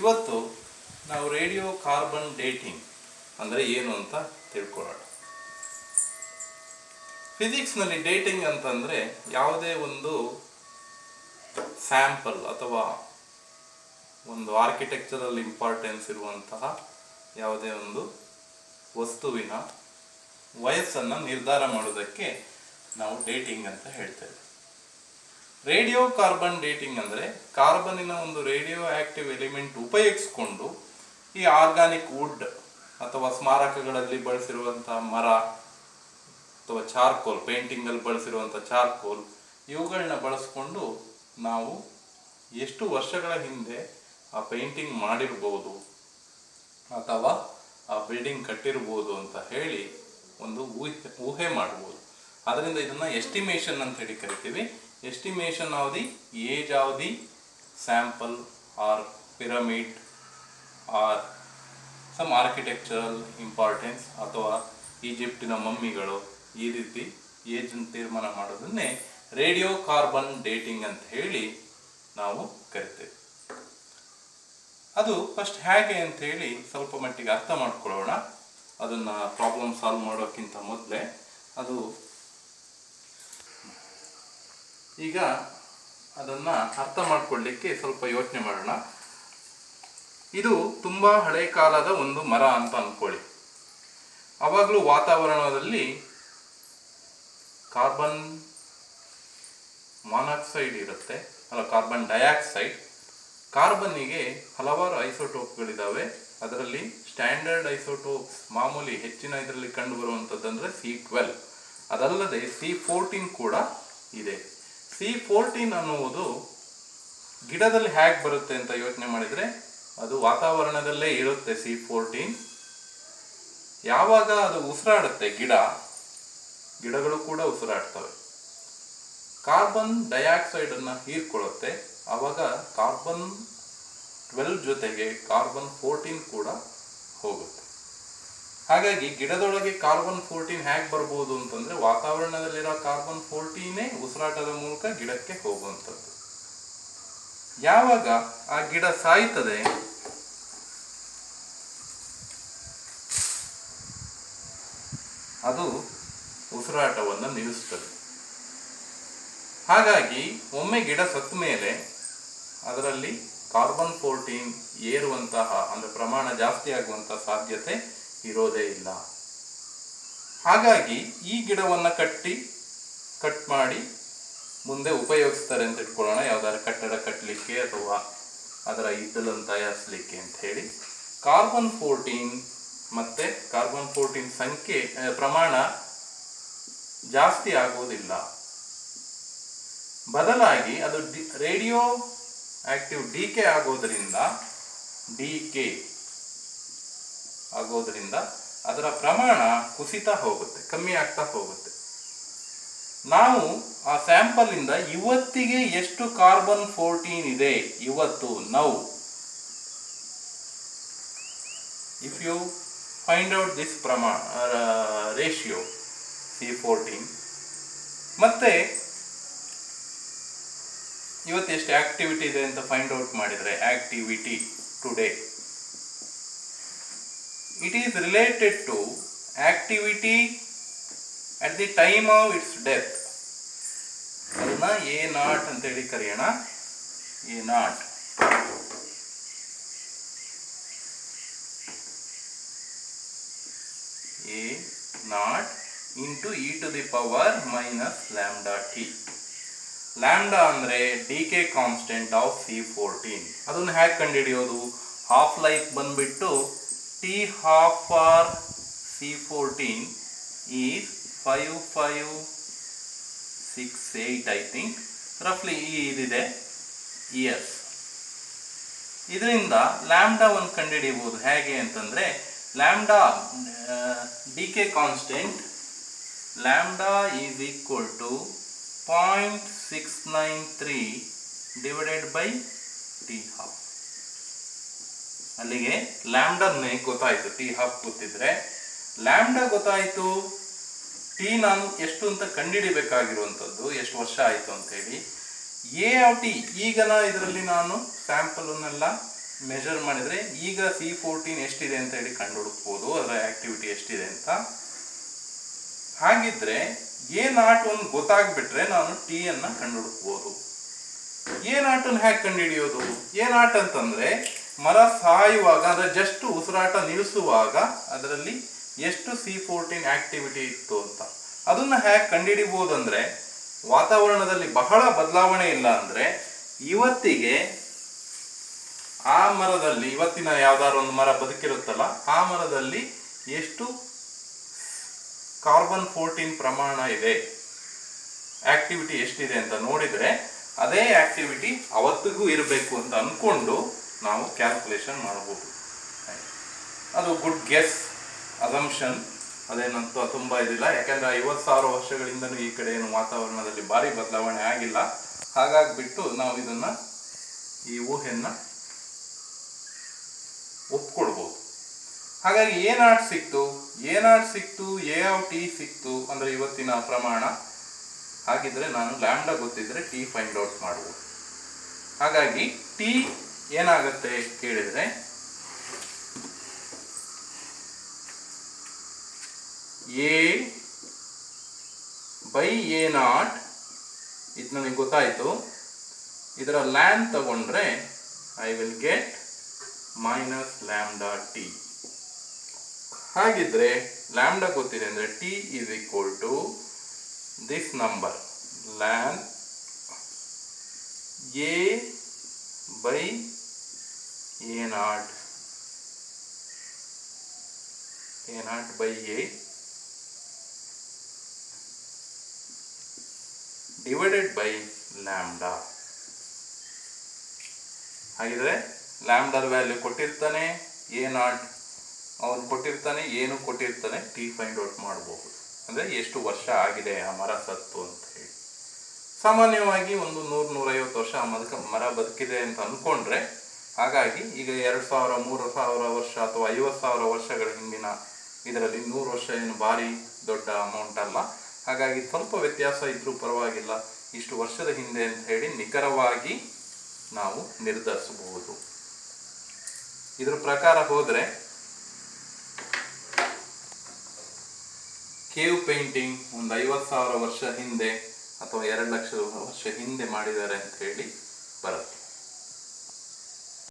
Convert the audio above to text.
ಇವತ್ತು ನಾವು radio carbon dating ಅಂದರೆ ಏನು ಅಂತ ತಿಳ್ಕೊಳ್ಳೋಣ. ಫಿಸಿಕ್ಸ್ನಲ್ಲಿ ಡೇಟಿಂಗ್ ಅಂತಂದರೆ ಯಾವುದೇ ಒಂದು ಸ್ಯಾಂಪಲ್ ಅಥವಾ ಒಂದು ಆರ್ಕಿಟೆಕ್ಚರಲ್ ಇಂಪಾರ್ಟೆನ್ಸ್ ಇರುವಂತಹ ಯಾವುದೇ ಒಂದು ವಸ್ತುವಿನ ವಯಸ್ಸನ್ನು ನಿರ್ಧಾರ ಮಾಡೋದಕ್ಕೆ ನಾವು ಡೇಟಿಂಗ್ ಅಂತ ಹೇಳ್ತೇವೆ. ರೇಡಿಯೋ ಕಾರ್ಬನ್ ಡೇಟಿಂಗ್ ಅಂದರೆ ಕಾರ್ಬನ್ನಿನ ಒಂದು ರೇಡಿಯೋ ಆಕ್ಟಿವ್ ಎಲಿಮೆಂಟ್ ಉಪಯೋಗಿಸ್ಕೊಂಡು ಈ ಆರ್ಗಾನಿಕ್ ವುಡ್ ಅಥವಾ ಸ್ಮಾರಕಗಳಲ್ಲಿ ಬಳಸಿರುವಂಥ ಮರ ಅಥವಾ ಚಾರ್ಕೋಲ್, ಪೇಂಟಿಂಗಲ್ಲಿ ಬಳಸಿರುವಂಥ ಚಾರ್ಕೋಲ್, ಇವುಗಳನ್ನ ಬಳಸ್ಕೊಂಡು ನಾವು ಎಷ್ಟು ವರ್ಷಗಳ ಹಿಂದೆ ಆ ಪೇಂಟಿಂಗ್ ಮಾಡಿರ್ಬೋದು ಅಥವಾ ಆ ಬಿಲ್ಡಿಂಗ್ ಕಟ್ಟಿರ್ಬೋದು ಅಂತ ಹೇಳಿ ಒಂದು ಊಹೆ ಮಾಡ್ಬೋದು. ಅದರಿಂದ ಇದನ್ನು ಎಸ್ಟಿಮೇಷನ್ ಅಂತ ಹೇಳಿ ಕರಿತೀವಿ. Estimation of the age of the sample or pyramid or some architectural importance ಅಥವಾ ಈಜಿಪ್ಟಿನ ಮಮ್ಮಿಗಳು, ಈ ರೀತಿ ಏಜನ್ನು ತೀರ್ಮಾನ ಮಾಡೋದನ್ನೇ ರೇಡಿಯೋ ಕಾರ್ಬನ್ ಡೇಟಿಂಗ್ ಅಂತ ಹೇಳಿ ನಾವು ಕರಿತೇವೆ. ಅದು ಫಸ್ಟ್ ಹೇಗೆ ಅಂತ ಹೇಳಿ ಸ್ವಲ್ಪ ಮಟ್ಟಿಗೆ ಅರ್ಥ ಮಾಡ್ಕೊಳ್ಳೋಣ. ಅದನ್ನು ಪ್ರಾಬ್ಲಮ್ ಸಾಲ್ವ್ ಮಾಡೋಕ್ಕಿಂತ ಮೊದಲೇ ಅದು ಈಗ ಅದನ್ನು ಅರ್ಥ ಮಾಡ್ಕೊಳ್ಳಿಕ್ಕೆ ಸ್ವಲ್ಪ ಯೋಚನೆ ಮಾಡೋಣ. ಇದು ತುಂಬ ಹಳೆ ಕಾಲದ ಒಂದು ಮರ ಅಂತ ಅಂದ್ಕೊಳ್ಳಿ. ಆವಾಗಲೂ ವಾತಾವರಣದಲ್ಲಿ ಕಾರ್ಬನ್ ಮಾನಾಕ್ಸೈಡ್ ಇರುತ್ತೆ, ಅಲ್ಲ ಕಾರ್ಬನ್ ಡೈಆಕ್ಸೈಡ್. ಕಾರ್ಬನ್ನಿಗೆ ಹಲವಾರು ಐಸೋಟೋಪ್ಗಳಿದ್ದಾವೆ. ಅದರಲ್ಲಿ ಸ್ಟ್ಯಾಂಡರ್ಡ್ ಐಸೋಟೋಪ್ಸ್, ಮಾಮೂಲಿ ಹೆಚ್ಚಿನ ಇದರಲ್ಲಿ ಕಂಡು ಬರುವಂಥದ್ದಂದರೆ C12. ಅದಲ್ಲದೆ C14 ಕೂಡ ಇದೆ. C14 ಅನ್ನುವುದು ಗಿಡದಲ್ಲಿ ಹೇಗೆ ಬರುತ್ತೆ ಅಂತ ಯೋಚನೆ ಮಾಡಿದರೆ ಅದು ವಾತಾವರಣದಲ್ಲೇ ಇರುತ್ತೆ. C14 ಯಾವಾಗ ಅದು ಉಸಿರಾಡುತ್ತೆ, ಗಿಡಗಳು ಕೂಡ ಉಸಿರಾಡ್ತವೆ, ಕಾರ್ಬನ್ ಡೈಆಕ್ಸೈಡನ್ನು ಹೀರ್ಕೊಳ್ಳುತ್ತೆ. ಆವಾಗ ಕಾರ್ಬನ್ 12 ಜೊತೆಗೆ ಕಾರ್ಬನ್ 14 ಕೂಡ ಹೋಗುತ್ತೆ. ಹಾಗಾಗಿ ಗಿಡದೊಳಗೆ ಕಾರ್ಬನ್ 14 ಹೇಗೆ ಬರ್ಬೋದು ಅಂತಂದರೆ ವಾತಾವರಣದಲ್ಲಿರೋ ಕಾರ್ಬನ್ 14 ಉಸಿರಾಟದ ಮೂಲಕ ಗಿಡಕ್ಕೆ ಹೋಗುವಂಥದ್ದು. ಯಾವಾಗ ಆ ಗಿಡ ಸಾಯ್ತದೆ, ಅದು ಉಸಿರಾಟವನ್ನು ನಿಲ್ಲಿಸ್ತದೆ. ಹಾಗಾಗಿ ಒಮ್ಮೆ ಗಿಡ ಸತ್ತ ಮೇಲೆ ಅದರಲ್ಲಿ ಕಾರ್ಬನ್ 14 ಏರುವಂತಹ ಅಂದರೆ ಪ್ರಮಾಣ ಜಾಸ್ತಿ ಆಗುವಂತಹ ಸಾಧ್ಯತೆ ಇರೋದೇ ಇಲ್ಲ. ಹಾಗಾಗಿ ಈ ಗಿಡವನ್ನು ಕಟ್ ಮಾಡಿ ಮುಂದೆ ಉಪಯೋಗಿಸ್ತಾರೆ ಅಂತ ಇಟ್ಕೊಳ್ಳೋಣ, ಯಾವ್ದಾದ್ರು ಕಟ್ಟಡ ಕಟ್ಟಲಿಕ್ಕೆ ಅಥವಾ ಅದರ ಇದ್ದಲನ್ನು ತಯಾರಿಸಲಿಕ್ಕೆ ಅಂತ ಹೇಳಿ. ಕಾರ್ಬನ್ 14 ಮತ್ತು ಕಾರ್ಬನ್ 14 ಪ್ರಮಾಣ ಜಾಸ್ತಿ ಆಗುವುದಿಲ್ಲ. ಬದಲಾಗಿ ಅದು ರೇಡಿಯೋ ಆಕ್ಟಿವ್ ಡಿಕೆ ಆಗೋದ್ರಿಂದ ಅದರ ಪ್ರಮಾಣ ಕುಸಿತಾ ಹೋಗುತ್ತೆ, ಕಮ್ಮಿ ಆಗ್ತಾ ಹೋಗುತ್ತೆ. ನಾವು ಆ ಸ್ಯಾಂಪಲ್ ಇಂದ ಇವತ್ತಿಗೆ ಎಷ್ಟು ಕಾರ್ಬನ್ 14 ಇದೆ, ಇವತ್ತು ನಾವು if you find out this ratio C14 ಮತ್ತೆ ಇವತ್ತು ಎಷ್ಟು ಆಕ್ಟಿವಿಟಿ ಇದೆ ಅಂತ ಫೈಂಡ್ ಔಟ್ ಮಾಡಿದರೆ, activity today, it is related to activity at the time of its death. ಅದನ್ನ A0 ಅಂತೇಳಿ ಕರೆಯೋಣ. A0 into e⁻⁻λT. ಲ್ಯಾಂಡಾ ಅಂದರೆ ಡಿಕೆ ಕಾನ್ಸ್ಟೆಂಟ್ ಆಫ್ C14. ಅದನ್ನು ಹೇಗೆ ಕಂಡುಹಿಡಿಯೋದು? ಹಾಫ್ ಲೈಫ್ ಬಂದ್ಬಿಟ್ಟು T12 for C14 is 5568 I think, ರಫ್ಲಿ ಇದಿದೆ ಇಯರ್ಸ್. ಇದರಿಂದ ಲ್ಯಾಂಡಾವನ್ನು ಕಂಡುಹಿಡಿಯಬಹುದು. ಹೇಗೆ ಅಂತಂದರೆ lambda decay constant lambda is equal to 0.693 divided by T12. ಅಲ್ಲಿಗೆ ಲ್ಯಾಂಡಾನೇ ಗೊತ್ತಾಯಿತು. T12 ಗೊತ್ತಿದ್ರೆ ಲ್ಯಾಂಡಾ ಗೊತ್ತಾಯಿತು. ಟಿ ನಾನು ಎಷ್ಟು ಅಂತ ಕಂಡುಹಿಡಿಬೇಕಾಗಿರುವಂಥದ್ದು, ಎಷ್ಟು ವರ್ಷ ಆಯಿತು ಅಂತೇಳಿ. ಎ ಆಫ್ ಟಿ, ಈಗ ಇದರಲ್ಲಿ ನಾನು ಸ್ಯಾಂಪಲನ್ನೆಲ್ಲ ಮೆಷರ್ ಮಾಡಿದರೆ ಈಗ C14 ಎಷ್ಟಿದೆ ಅಂತ ಹೇಳಿ ಕಂಡುಹುಡುಕ್ಬೋದು, ಅದರ ಆಕ್ಟಿವಿಟಿ ಎಷ್ಟಿದೆ ಅಂತ. ಹಾಗಿದ್ರೆ A0 ಒಂದು ಗೊತ್ತಾಗ್ಬಿಟ್ರೆ ನಾನು T ಅನ್ನ ಕಂಡುಹುಡುಕ್ಬೋದು. A0 ಹೇಗೆ ಕಂಡುಹಿಡಿಯೋದು? A0 ಅಂತಂದ್ರೆ ಮರ ಸಾಯುವಾಗ, ಅಂದರೆ ಜಸ್ಟ್ ಉಸಿರಾಟ ನಿಲ್ಲಿಸುವಾಗ ಅದರಲ್ಲಿ ಎಷ್ಟು C14 ಆಕ್ಟಿವಿಟಿ ಇತ್ತು ಅಂತ. ಅದನ್ನ ಹೇಗೆ ಕಂಡುಹಿಡಿಬಹುದು ಅಂದ್ರೆ, ವಾತಾವರಣದಲ್ಲಿ ಬಹಳ ಬದಲಾವಣೆ ಇಲ್ಲ ಅಂದ್ರೆ ಇವತ್ತಿಗೆ ಆ ಮರದಲ್ಲಿ, ಇವತ್ತಿನ ಯಾವ್ದಾದ್ರು ಒಂದು ಮರ ಬದುಕಿರುತ್ತಲ್ಲ, ಆ ಮರದಲ್ಲಿ ಎಷ್ಟು ಕಾರ್ಬನ್ 14 ಪ್ರಮಾಣ ಇದೆ, ಆಕ್ಟಿವಿಟಿ ಎಷ್ಟಿದೆ ಅಂತ ನೋಡಿದ್ರೆ ಅದೇ ಆಕ್ಟಿವಿಟಿ ಅವತ್ತಿಗೂ ಇರಬೇಕು ಅಂತ ಅನ್ಕೊಂಡು ನಾವು ಕ್ಯಾಲ್ಕುಲೇಷನ್ ಮಾಡಬಹುದು. ಅದು ಗುಡ್ ಗೆಸ್, ಅಸಂಪ್ಷನ್, ಅದೇನಂತ ತುಂಬಾ ಇದಿಲ್ಲ. ಯಾಕಂದ್ರೆ 50,000 ವರ್ಷಗಳಿಂದನೂ ಈ ಕಡೆ ಏನು ವಾತಾವರಣದಲ್ಲಿ ಭಾರಿ ಬದಲಾವಣೆ ಆಗಿಲ್ಲ. ಹಾಗಾಗ್ಬಿಟ್ಟು ನಾವು ಇದನ್ನ, ಈ ಊಹೆಯನ್ನ ಒಪ್ಕೊಳ್ಬಹುದು. ಹಾಗಾಗಿ A0 ಸಿಕ್ತು, A/T ಸಿಕ್ತು ಅಂದ್ರೆ ಇವತ್ತಿನ ಪ್ರಮಾಣ. ಹಾಗಿದ್ರೆ ನಾನು ಲ್ಯಾಂಬ್ಡಾ ಗೊತ್ತಿದ್ರೆ T ಫೈಂಡ್ ಔಟ್ ಮಾಡಬಹುದು. ಹಾಗಾಗಿ T ಏನಾಗುತ್ತೆ ಕೇಳಿದ್ರೆ, A/A0 ಇದು ನನಗೆ ಗೊತ್ತಾಯ್ತು. ಇದರ ಲ್ಯಾನ್ ತಗೊಂಡ್ರೆ ಐ ವಿಲ್ ಗೆಟ್ -λT. ಹಾಗಿದ್ರೆ ಲ್ಯಾಂಬ್ಡಾ ಗೊತ್ತಿದೆ ಅಂದ್ರೆ T is equal to this number, ln A/A0, A0/A divided by lambda. ಹಾಗಿದ್ರೆ ಲ್ಯಾಂಬ್ಡಾದ ವ್ಯಾಲ್ಯೂ ಕೊಟ್ಟಿರ್ತಾನೆ, A0 ಅವನು ಕೊಟ್ಟಿರ್ತಾನೆ, ಏನು ಕೊಟ್ಟಿರ್ತಾನೆ, T ಫೈಂಡ್ ಔಟ್ ಮಾಡಬಹುದು. ಅಂದರೆ ಎಷ್ಟು ವರ್ಷ ಆಗಿದೆ ಆ ಮರ ಸತ್ತು ಅಂತ ಹೇಳಿ. ಸಾಮಾನ್ಯವಾಗಿ ಒಂದು 100-150 ವರ್ಷ ಆ ಮರ ಬದುಕಿದೆ ಅಂತ ಅಂದ್ಕೊಂಡ್ರೆ, ಹಾಗಾಗಿ ಈಗ 2000-3000 ವರ್ಷ ಅಥವಾ 50,000 ವರ್ಷಗಳ ಹಿಂದಿನ ಇದರಲ್ಲಿ 100 ವರ್ಷ ಏನು ಭಾರಿ ದೊಡ್ಡ ಅಮೌಂಟ್ ಅಲ್ಲ. ಹಾಗಾಗಿ ಸ್ವಲ್ಪ ವ್ಯತ್ಯಾಸ ಇದ್ರೂ ಪರವಾಗಿಲ್ಲ, ಇಷ್ಟು ವರ್ಷದ ಹಿಂದೆ ಅಂತ ಹೇಳಿ ನಿಖರವಾಗಿ ನಾವು ನಿರ್ಧರಿಸಬಹುದು. ಇದ್ರ ಪ್ರಕಾರ ಹೋದರೆ ಕೇವ್ ಪೇಂಟಿಂಗ್ ಒಂದು 50,000 ವರ್ಷ ಹಿಂದೆ ಅಥವಾ 2 ಲಕ್ಷ ವರ್ಷ ಹಿಂದೆ ಮಾಡಿದ್ದಾರೆ ಅಂತ ಹೇಳಿ ಬರುತ್ತೆ.